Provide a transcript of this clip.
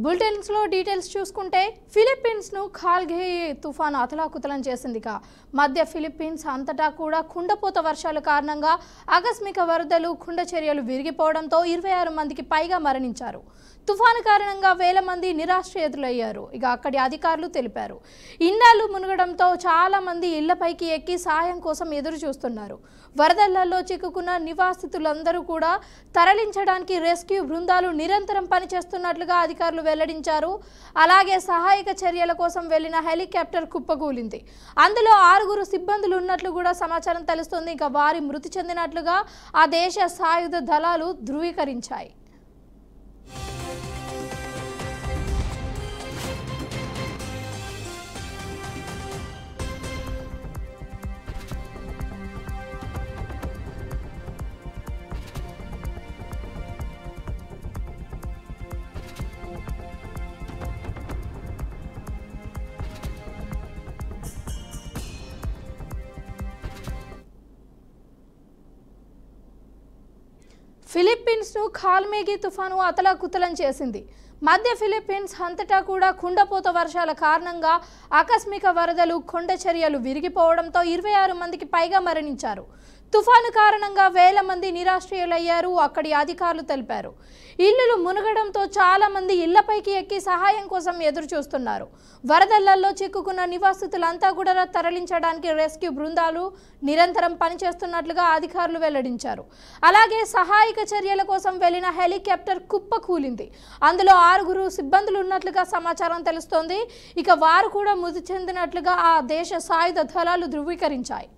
Bulletins లో details చూసుకుంటే Philippines ను ఖాల్గే తుఫాను అతలాకుతలం చేసిందిగా మధ్య ఫిలిప్పీన్స్ అంతటా కూడా కుండపోత వర్షాల కారణంగా ఆకస్మిక వరదలు కుండ చర్యలు విరిగిపోవడంతో 26 మందికి పైగా మరణించారు. తుఫాను కారణంగా వేల మంది నిరాశ్రయులయ్యారు. ఇక అక్కడి అధికారులు తెలిపారు. ఇన్నాళ్లు మునగడంతో చాలా మంది ఇళ్లపైకి ఎక్కి సాయం కోసం ఎదురు చూస్తున్నారు. వరదలలో చిక్కుకున్న నివాసితులందరూ కూడా తరలించడానికి రెస్క్యూ బృందాలు నిరంతరం పనిచేస్తున్నట్లుగా అధికారులు వెల్లడించారు. అలాగే సహాయక చర్యల కోసం వెళ్లిన హెలికాప్టర్ కుప్పకూలింది. అందులో 6 సిబ్బందులు ఉన్నట్లు కూడా సమాచారం తెలుస్తుంది. ఇక వారి మృతి చెందినట్లుగా ఆ దేశ సాయుధ దళాలు ధృవీకరించాయి. ఫిలిప్పీన్స్ ను ఖాల్గే తుఫాను అతలాకుతలం చేసింది. మధ్య ఫిలిప్పీన్స్ అంతటా కూడా కుండపోత వర్షాల కారణంగా ఆకస్మిక వరదలు కొండ చర్యలు విరిగిపోవడంతో 26 మందికి పైగా మరణించారు. తుఫాను కారణంగా వేల మంది నిరాశ్రయులయ్యారు. అక్కడి అధికారులు తెలిపారు. ఇళ్లు మునగడంతో చాలా మంది ఇళ్లపైకి ఎక్కి సహాయం కోసం ఎదురు చూస్తున్నారు. వరదలలో చిక్కుకున్న నివాసితులంతా కూడా తరలించడానికి రెస్క్యూ బృందాలు నిరంతరం పనిచేస్తున్నట్లుగా అధికారులు వెల్లడించారు. అలాగే సహాయక చర్యల కోసం వెళ్లిన హెలికాప్టర్ కుప్పకూలింది. అందులో 6 సిబ్బందులు ఉన్నట్లుగా సమాచారం తెలుస్తోంది. ఇక వారు కూడా మృతి చెందినట్లుగా ఆ దేశ సాయుధ దళాలు ధృవీకరించాయి.